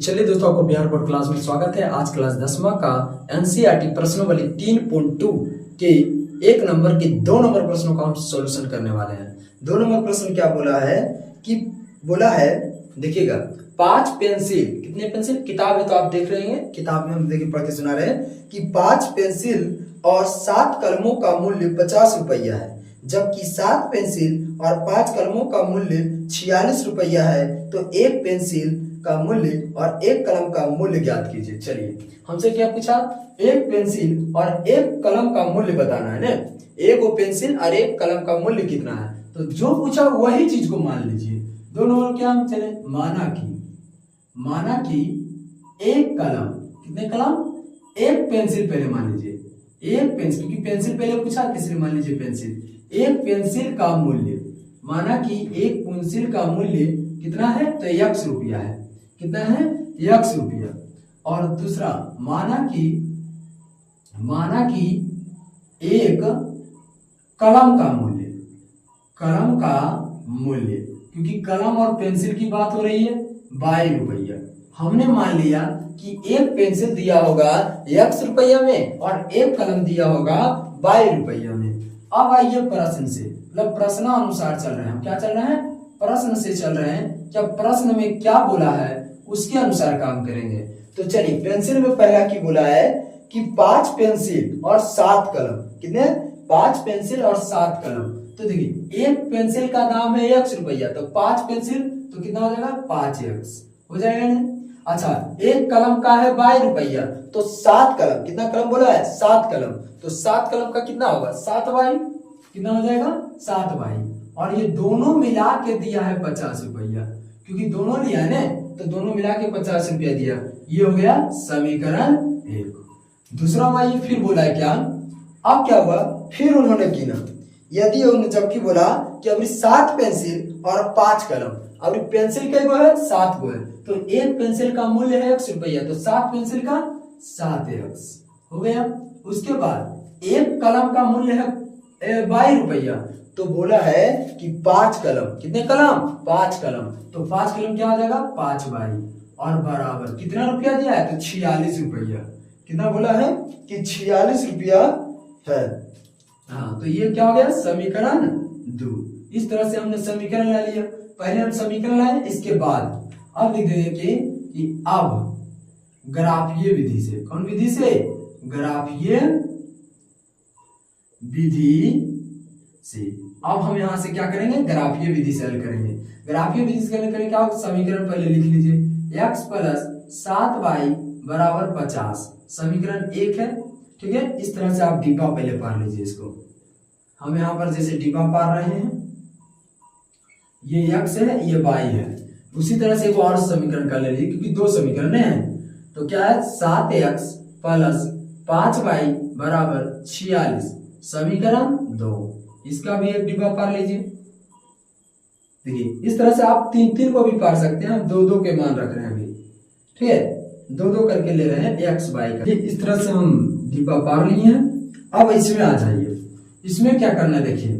चलिए दोस्तों, आपको बिहार बोर्ड क्लास में स्वागत है। आज क्लास 10वां का एनसीईआरटी प्रश्नावली 3.2 के 1 नंबर के 2 नंबर प्रश्नों का हम सॉल्यूशन करने वाले हैं। 2 नंबर प्रश्न क्या बोला है कि देखिएगा 5 पेंसिल, कितने पेंसिल, किताब है तो आप देख रहे हैं, किताब में हम देखिए पढ़ के सुना रहे हैं कि 5 पेंसिल और 7 कलमों का मूल्य 50 रुपया है, जबकि 7 पेंसिल और 5 कलमों का मूल्य 46 रुपया है। तो एक पेंसिल का मूल्य और एक कलम का मूल्य ज्ञात कीजिए। चलिए, हमसे क्या पूछा, एक पेंसिल और एक कलम का मूल्य बताना है ना। एक वो पेंसिल और एक कलम का मूल्य कितना है, तो जो पूछा वही चीज को मान लीजिए। दोनों क्या हम चले, माना कि एक कलम, कितने कलम, एक पेंसिल पहले मान लीजिए, एक पेंसिल, क्योंकि पेंसिल पहले पूछा इसलिए मान लीजिए पेंसिल। एक पेंसिल का मूल्य, माना कि एक पेंसिल का मूल्य कितना है, तो x रुपया है, कितना है, x रुपया। और दूसरा माना कि एक कलम का मूल्य, क्योंकि कलम और पेंसिल की बात हो रही है, 22 रुपया। हमने मान लिया कि एक पेंसिल दिया होगा x रुपया में और एक कलम दिया होगा 22 रुपया में। अब आइए प्रश्न से, मतलब प्रश्नानुसार चल रहे हैं, हम क्या चल रहे हैं, प्रश्न से चल रहे हैं। क्या प्रश्न में क्या बोला है उसके अनुसार काम करेंगे। तो चलिए, पेंसिल में पहला की बोला है कि 5 पेंसिल और 7 कलम, कितने, 5 पेंसिल और 7 कलम। तो देखिए, एक पेंसिल का दाम है x रुपया, तो 5 पेंसिल तो कितना हो जाएगा, 5x हो जाएगा ना। अच्छा, एक कलम का है 22 रुपया, तो 7 कलम, कितना कलम बोला है, 7 कलम, तो 7 कलम का कितना होगा, 7 बाई, कितना हो जाएगा, 7 बाई। और ये दोनों मिला के दिया है 50 रुपया, क्योंकि दोनों लिया है ना, तो दोनों मिला के 50 रुपया दिया। ये हो गया समीकरण 1। दूसरा में फिर बोला है क्या, अब क्या हुआ, फिर उन्होंने गिना, यदि उन्होंने जबकि बोला कि अभी 7 पेंसिल और 5 कलम, अभी पेंसिल कई गो है, 7 गो है, तो एक पेंसिल का मूल्य है x रुपया, तो 7 पेंसिल का 7x हो गया। उसके बाद एक कलम का मूल्य है 22 रुपया, तो बोला है कि 5 कलम, कितने कलम, 5 कलम, तो 5 कलम क्या हो जाएगा, 5 बाई, और बराबर कितना रुपया दिया है, तो 46 रुपया। कितना बोला है कि 46 रुपया है। हाँ, तो ये क्या हो गया, समीकरण 2। इस तरह से हमने समीकरण ला लिया। पहले हम समीकरण लाए, इसके बाद अब लिख देंगे कि अब ग्राफीय विधि से, कौन विधि से, ग्राफीय विधि से, अब हम यहां से क्या करेंगे, ग्राफीय विधि से हल करेंगे। ग्राफीय विधि से करने क्या होगा, समीकरण पहले लिख लीजिए, x प्लस 7y बराबर 50, समीकरण 1 है। ठीक है, इस तरह से आप डिब्बा पहले पार लीजिए इसको। हम यहाँ पर जैसे डिब्बा पार रहे हैं, ये x है, ये y है, उसी तरह से एक और समीकरण कर लीजिए, क्योंकि 2 समीकरण हैं। तो क्या है, 7x प्लस 5y बराबर 46, समीकरण 2। इसका भी एक डिब्बा पार लीजिए। देखिए, इस तरह से आप 3 को भी पार सकते हैं, हम 2 के मान रख रहे हैं अभी, ठीक है, 2 करके ले रहे हैं x y का। इस तरह से हम डिब्बा पार लिए हैं। अब इसमें आ जाइए, इसमें क्या करना है, देखिए,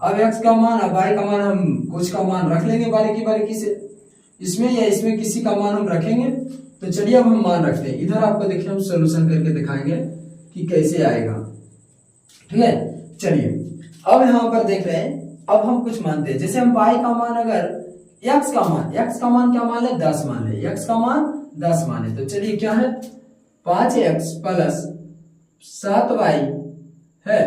अब x का मान और y का मान, हम कुछ का मान रख लेंगे बारीकी से, इसमें या इसमें किसी का मान हम रखेंगे। तो चलिए अब हम मान रखते हैं, इधर आपको देखिए हम सोल्यूशन करके दिखाएंगे कि कैसे आएगा। ठीक है, चलिए अब यहाँ पर देख रहे हैं, अब हम कुछ मानते हैं, जैसे हम y का मान, अगर x का मान क्या मान ले, 10 मान ले, x का मान 10 माने, तो चलिए क्या है, 5x प्लस 7y है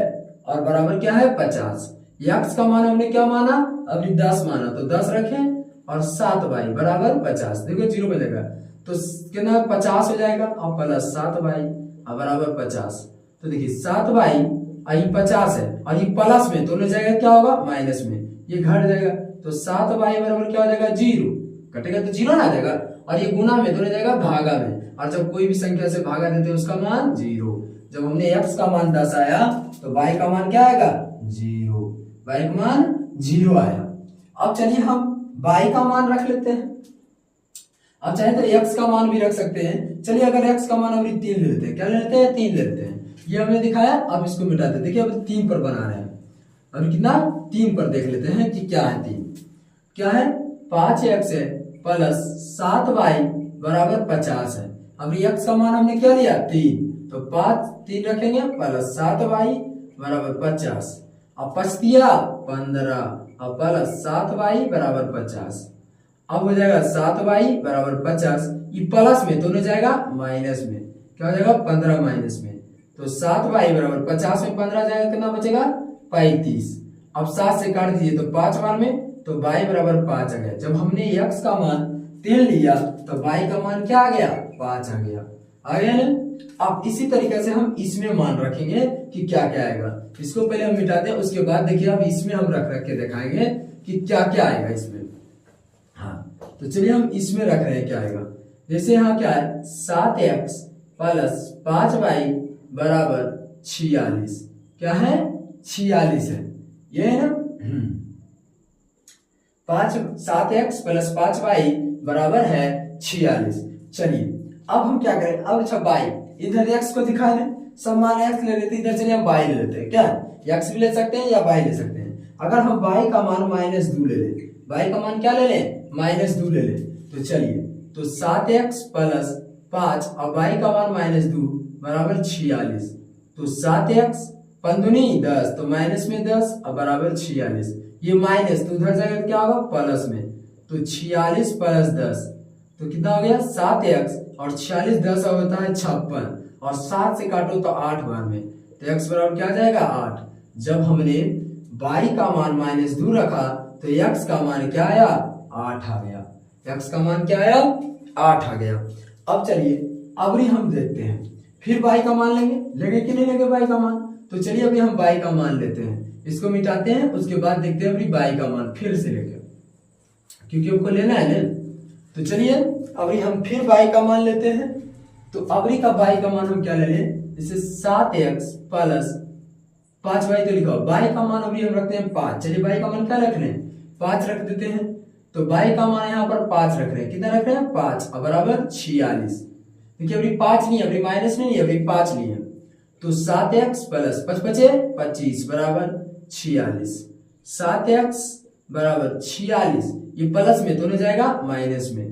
और बराबर क्या है, 50। x का मान हमने क्या माना, अभी 10 माना, तो 10 रखें और 7y बराबर 50, देखो 0 बचेगा, तो कितना 50 हो जाएगा, और प्लस 7y और बराबर 50। तो देखिए 7y और ये 50 है, और ये प्लस में तो जाएगा, क्या होगा, माइनस में, ये घट जाएगा, तो 7y बराबर क्या हो जाएगा, 0, कटेगा तो 0 ना आ जाएगा, और ये गुना में तो जाएगा भागा में, और जब कोई भी संख्या से भागा देते हैं उसका मान 0। जब हमने x का मान 10 आया, तो y का मान क्या आएगा, 0, y का मान 0 आया। अब चलिए हम y का मान रख लेते हैं, अब चाहे तो x का मान भी रख सकते हैं। चलिए अगर x का मान अभी 3 ले लेते हैं, क्या ले लेते हैं, 3 ले लेते हैं, ये हमने दिखाया। अब इसको मिटा देते, देखिए अब 3 पर बना रहे हैं, अब कितना, 3 पर देख लेते हैं कि क्या है, 3 क्या है, 5x है प्लस 7y बराबर 50 है। अब x का मान हमने क्या लिया 3, तो 5 3 रखेंगे प्लस 7y बराबर 50। अब 5 दिया 15 और प्लस 7y बराबर 50। अब हो जाएगा 7y बराबर 50, ये प्लस में तो नहीं जाएगा माइनस में, क्या हो जाएगा 15 माइनस में, तो 7y बराबर 50 में 15 जाएगा कितना बचेगा 35। अब 7 से काट दीजिए तो 5 बार में, तो y बराबर 5 आ गया। जब हमने x का मान 3 लिया तो y का मान क्या आ गया 5 आ गया ना। अब इसी तरीके से हम इसमें मान रखेंगे कि क्या क्या आएगा। इसको पहले हम मिटाते हैं, उसके बाद देखिए अब इसमें हम रख के दिखाएंगे कि क्या क्या आएगा इसमें। हाँ तो चलिए हम इसमें रख रहे हैं क्या आएगा। जैसे यहाँ क्या है 7x प्लस 5y बराबर 46, क्या है 46 है ये है ना। 7x प्लस 5y बराबर है 46। चलिए अब हम क्या करें, अब अच्छा y इधर x को दिखाए ना, सब मान x ले लेते, इधर चलिए हम y ले लेते हैं, क्या x भी ले सकते हैं या y ले सकते हैं। अगर हम y का मान -2 ले लें, y का मान क्या ले लें -2 ले लें, तो चलिए तो 7x प्लस 5 और y का मान -2 बराबर 46, तो 7x 5 दूनी 10, तो माइनस में 10 और बराबर 46। ये माइनस तो उधर जाएगा क्या होगा प्लस में, तो 46 प्लस 10 तो कितना हो गया 7x और 46 10 होता है 56, और 7 से काटो तो 8 बार में, तो x बराबर क्या आ जाएगा 8। जब हमने y का मान -2 रखा तो x का मान क्या आया 8 आ गया, x का मान क्या आया 8 आ गया। अब चलिए अबरी हम देखते हैं, फिर y का मान लेंगे कि नहीं लेंगे y का मान, तो चलिए अभी हम y का मान लेते हैं, इसको मिटाते हैं, उसके बाद देखते हैं अभी y का मान फिर से लेंगे क्योंकि हमको लेना है ना। तो चलिए अभी हम फिर y का मान लेते हैं, तो अबरी का y का मान हम क्या ले लें, जैसे 7x प्लस 5y तो लिखा, y का मान अभी हम रखते हैं 5। चलिए y का मान क्या रख रहे हैं 5 रख देते हैं, तो y का मान यहाँ पर 5 रख रहे हैं, कितना रख रहे हैं 5 और बराबर 46। देखिए अभी 5 नहीं है, अभी माइनस नहीं है, अभी 5 नहीं है, तो 7x प्लस 5 बचे 25 बराबर 46। 7x बराबर 46, ये प्लस में तो नहीं जाएगा माइनस में,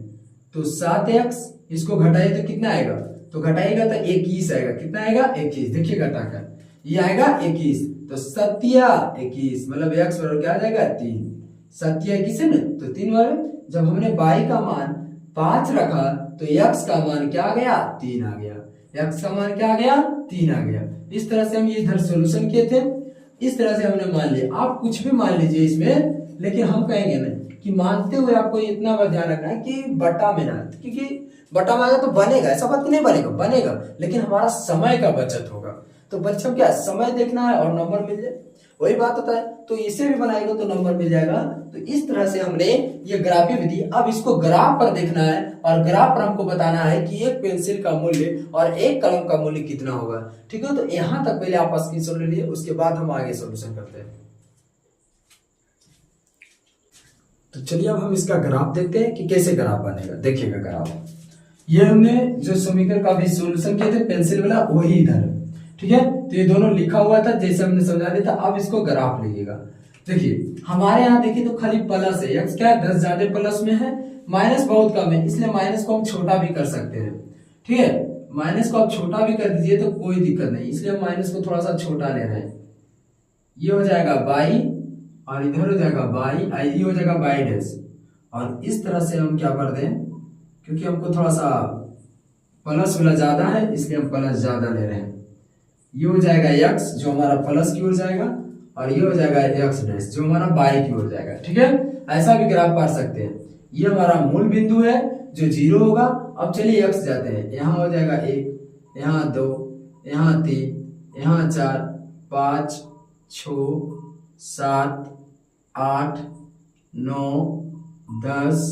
तो 7x इसको घटाइए तो कितना आएगा, तो घटाएगा तो 21 आएगा, कितना आएगा 21, देखिए घटाकर ये आएगा 21, तो 7 मतलब x बराबर क्या आ जाएगा 3, 7 है ना, तो 3 बार। जब हमने y का मान 5 रखा तो x का मान क्या आ गया 3 आ गया, x का मान क्या आ गया 3 आ गया। इस तरह से हम ये इधर सॉल्यूशन किए थे, इस तरह से हमने मान लिया। आप कुछ भी मान लीजिए इसमें, लेकिन हम कहेंगे ना कि मानते हुए आपको इतना बात ध्यान रखना है कि बटा में ना, क्योंकि बटा में आएगा तो बनेगा, ऐसा बात नहीं बनेगा, लेकिन हमारा समय का बचत होगा। तो बच्चों क्या समय देखना है और नंबर मिल जाए, वही बात होता है। तो इसे भी बनाएगा तो नंबर मिल जाएगा। तो इस तरह से हमने ये ग्राफी विधि, अब इसको ग्राफ पर देखना है और ग्राफ पर हमको बताना है कि एक पेंसिल का मूल्य और एक कलम का मूल्य कितना होगा। ठीक है, तो यहां तक पहले आप स्क्रीनशॉट ले लीजिए, उसके बाद हम आगे सॉल्यूशन करते हैं। तो चलिए अब हम इसका ग्राफ देखते हैं कि कैसे ग्राफ बनेगा। देखिएगा ग्राफ, ये हमने जो समीकरण का भी सॉल्यूशन किए थे पेंसिल वाला वही इधर है, ठीक है। तो ये दोनों लिखा हुआ था जैसे हमने समझा दिया था। अब इसको ग्राफ लीजिएगा। देखिए हमारे यहाँ देखिए तो खाली प्लस है, एक्स क्या है 10 ज्यादा प्लस में है, माइनस बहुत कम है, इसलिए माइनस को हम छोटा भी कर सकते हैं। ठीक है, माइनस को आप छोटा भी कर दीजिए तो कोई दिक्कत नहीं, इसलिए हम माइनस को थोड़ा सा छोटा ले रहे हैं। ये हो जाएगा बाई और इधर हो जाएगा बाई, ये हो जाएगा बाई डैश। और इस तरह से हम क्या कर दें, क्योंकि हमको थोड़ा सा प्लस वाला ज्यादा है इसलिए हम प्लस ज्यादा ले रहे हैं। ये हो जाएगा x जो हमारा प्लस की ओर जाएगा, और ये हो जाएगा x डैश जो हमारा बाई की ओर जाएगा। ठीक है, ऐसा भी ग्राफ पढ़ सकते हैं। ये हमारा मूल बिंदु है जो 0 होगा। अब चलिए x जाते हैं, यहाँ हो जाएगा 1, यहाँ 2, यहाँ 3, यहाँ 4, 5, 6, 7, 8, 9, 10,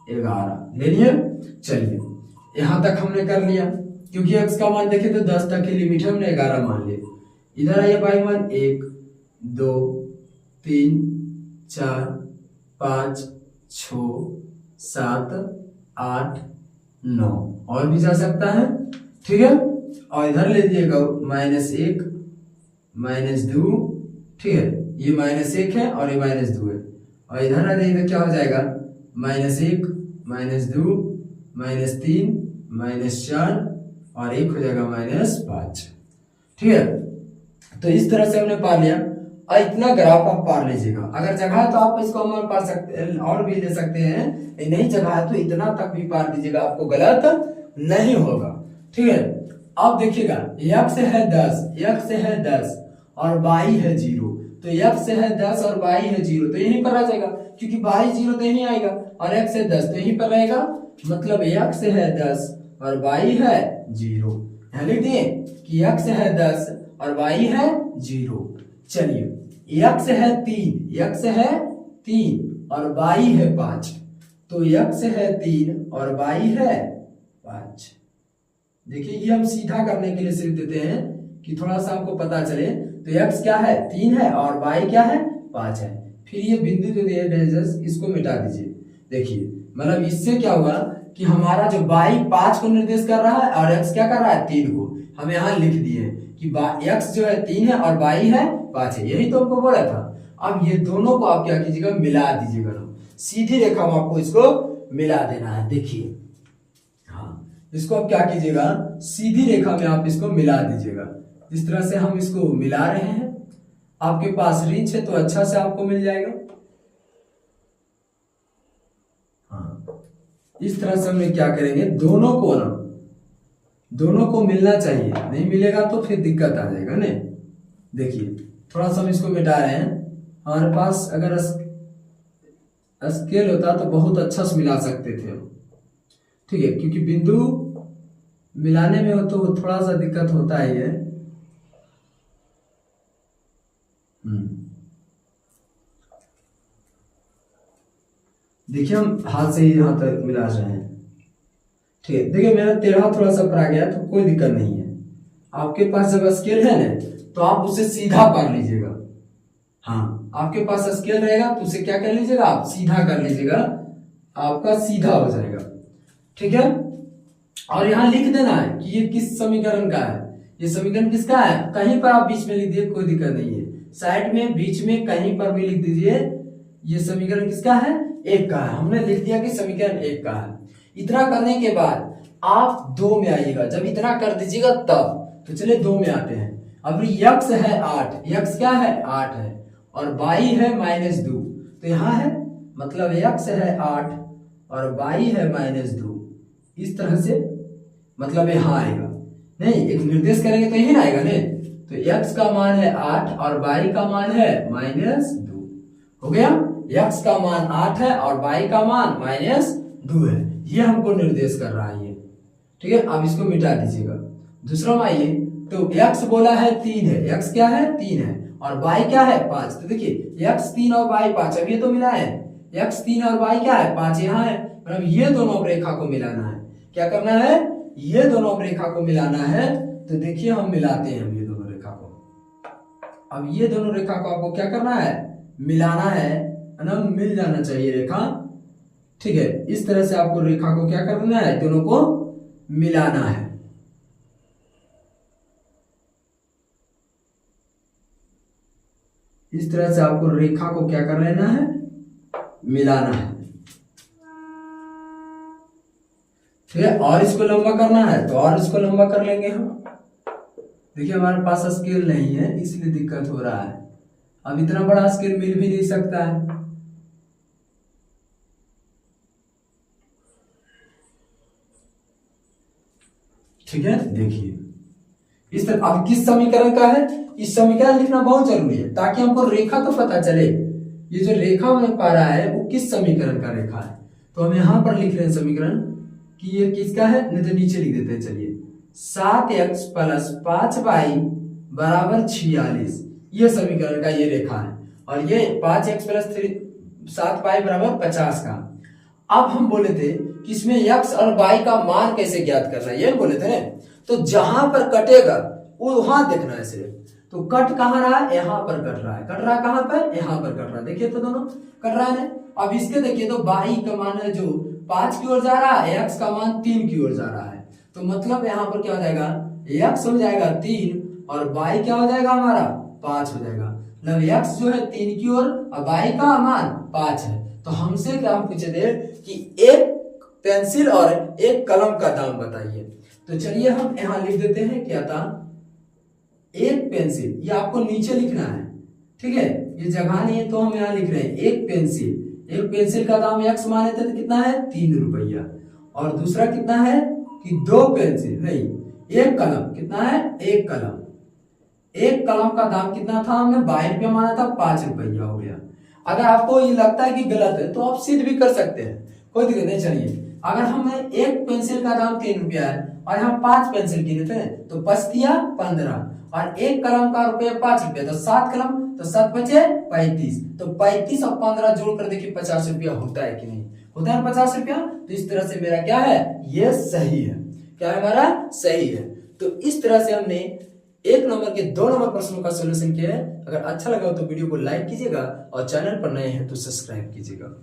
11 ले लिए। चलिए यहाँ तक हमने कर लिया, क्योंकि x का मान देखे तो 10 तक की लिमिट है, हमने 11 मान लिया। इधर आइए बाई मान 1, 2, 3, 4, 5, 6, 7, 8, 9 और भी जा सकता है। ठीक है, और इधर ले लीजिएगा -1, -2। ठीक है, ये -1 है और ये -2 है, और इधर आ जाइए तो क्या हो जाएगा -1, -2, -3 -4 और एक हो जाएगा -5। ठीक है, तो इस तरह से हमने पा लिया। और इतना ग्राफ आप पार लीजिएगा। अगर जगह है तो आप इसको हम पार सकते और भी ले सकते हैं, नहीं जगह है तो इतना तक भी पार दीजिएगा, आपको गलत नहीं होगा। ठीक है, अब देखिएगा x है 10, x है 10 और y है 0, तो x है 10 और y है 0, तो यहीं पर आ जाएगा, क्योंकि y 0 तो यहीं आएगा और x है 10 तो यहीं पर रहेगा। मतलब x है 10 और y है 0। यहाँ लिख दिए कि x है 10 और y है 0। चलिए x है 3 और y है 5, तो x है 3 और y है 5। देखिए ये हम सीधा करने के लिए सिर्फ देते हैं कि थोड़ा सा हमको पता चले। तो x क्या है 3 है और y क्या है 5 है। फिर ये बिंदु जो दिए इसको मिटा दीजिए। देखिए मतलब इससे क्या होगा कि हमारा जो y 5 को निर्देश कर रहा है और x क्या कर रहा है 3 को। हम यहाँ लिख दिए कि x जो है 3 है और y है 5 है, यही तो हमको बोला था। अब ये दोनों को आप क्या कीजिएगा मिला दीजिएगा ना, सीधी रेखा में आपको इसको मिला देना है। देखिए हाँ, इसको आप क्या कीजिएगा सीधी रेखा में आप इसको मिला दीजिएगा। जिस तरह से हम इसको मिला रहे हैं, आपके पास रिंच है तो अच्छा से आपको मिल जाएगा। हाँ, इस तरह से हम क्या करेंगे दोनों को मिलना चाहिए, नहीं मिलेगा तो फिर दिक्कत आ जाएगा ना। देखिए थोड़ा सा हम इसको मिटा रहे हैं। हमारे पास अगर स्केल होता तो बहुत अच्छा से मिला सकते थे हम। ठीक है, क्योंकि बिंदु मिलाने में हो तो थोड़ा सा दिक्कत होता ही है। देखिए हम हाथ से ही यहां तक मिला रहे हैं। ठीक है, देखिए मेरा टेढ़ा थोड़ा सा पड़ा गया तो कोई दिक्कत नहीं है। आपके पास जब स्केल है ना तो आप उसे सीधा कर लीजिएगा। हाँ, आपके पास स्केल रहेगा तो उसे क्या कर लीजिएगा आप सीधा कर लीजिएगा, आपका सीधा हो जाएगा। ठीक है, और यहाँ लिख देना है कि ये किस समीकरण का है। ये समीकरण किसका है, कहीं पर आप बीच में लिख दिए कोई दिक्कत नहीं है, साइड में बीच में कहीं पर भी लिख दीजिए। ये समीकरण किसका है 1 का है। हमने लिख दिया कि समीकरण 1 का है। इतना करने के बाद आप 2 में आइएगा। जब इतना कर दीजिएगा तब तो चलिए 2 में आते हैं। अब x है 8, x क्या है 8 है और y है -2, तो यहाँ है मतलब x है 8 और y है -2। इस तरह से मतलब यहाँ आएगा, नहीं एक निर्देश करेंगे तो यही ना आएगा नहीं। तो x का मान है 8 और y का मान है -2। हो गया, x का मान 8 है और y का मान -2 है। ये हमको निर्देश कर रहा है ये। ठीक है, अब इसको मिटा दीजिएगा। दूसरा में आइए, तो x बोला है 3 है, x क्या है 3 है और y क्या है 5। तो देखिए x 3 और y 5, अब ये तो मिला है। x 3 और y क्या है 5 यहाँ है, मतलब ये दोनों रेखा को मिलाना है। क्या करना है, ये दोनों रेखा को मिलाना है। तो देखिए हम मिलाते हैं ये दोनों रेखा को। अब ये दोनों रेखा को आपको क्या करना है मिलाना है ना, मिल जाना चाहिए रेखा। ठीक है, इस तरह से आपको रेखा को क्या करना है, दोनों को मिलाना है। इस तरह से आपको रेखा को क्या कर लेना है मिलाना है। ठीक है, और इसको लंबा करना है तो और इसको लंबा कर लेंगे हम। देखिए हमारे पास स्केल नहीं है इसलिए दिक्कत हो रहा है। अब इतना बड़ा स्केल मिल भी नहीं सकता है। ठीक है, देखिए इस तरह। अब किस समीकरण का है, इस समीकरण लिखना बहुत जरूरी है ताकि हमको रेखा तो पता चले। ये जो रेखा हमें पा रहा है वो किस समीकरण का रेखा है। तो हम यहां पर लिख रहे हैं समीकरण कि ये किसका है, नहीं तो नीचे लिख देते हैं। चलिए 7x + 5y = 46, ये समीकरण का ये रेखा है। और ये 5x + 7y = 50 का। अब हम बोले थे कि इसमें x और y का मान कैसे ज्ञात करना है, ये बोले थे ना। तो जहां पर कटेगा वो वहां देखना है सिर्फ। तो कट कहाँ रहा है, यहाँ पर कट रहा है। कट रहा कहाँ पर, यहाँ पर कट रहा है। देखिए तो दोनों कट रहा है। अब इसके देखिए तो y का मान है जो 5 की ओर जा रहा है, x का मान 3 की ओर जा रहा है। तो मतलब यहाँ पर क्या हो जाएगा, x हो जाएगा 3 और y क्या हो जाएगा हमारा 5 हो जाएगा। मतलब x जो है 3 की ओर और y का मान 5 है। तो हमसे क्या हम पूछे थे कि एक पेंसिल और एक कलम का दाम बताइए। तो चलिए हम यहाँ लिख देते हैं क्या था, एक पेंसिल, ये आपको नीचे लिखना है, ठीक है, ये जगह नहीं है तो हम यहाँ लिख रहे हैं एक पेंसिल का दाम x माने थे तो कितना है 3 रुपया। और दूसरा कितना है कि 2 पेंसिल नहीं, एक कलम कितना है, एक कलम का दाम कितना था, हमने 22 रुपया माना था, 5 रुपया हो गया। अगर आपको ये लगता है कि गलत है तो आप सिद्ध भी कर सकते हैं, कोई दिक्कत नहीं। चलिए अगर हमें एक पेंसिल का दाम 3 रुपया है और यहाँ 5 पेंसिल किने थे तो 5 दिया 15, और एक कलम का रुपया 5 रुपया, तो 7 कलम, तो 7 बचे 35, तो 35 और 15 जोड़कर देखिए 50 रुपया होता है कि नहीं, होता है 50 रुपया। तो इस तरह से मेरा क्या है, ये सही है, क्या है हमारा सही है। तो इस तरह से हमने 1 नंबर के 2 नंबर प्रश्नों का सोल्यूशन किया है। अगर अच्छा लगा हो तो वीडियो को लाइक कीजिएगा और चैनल पर नए हैं तो सब्सक्राइब कीजिएगा।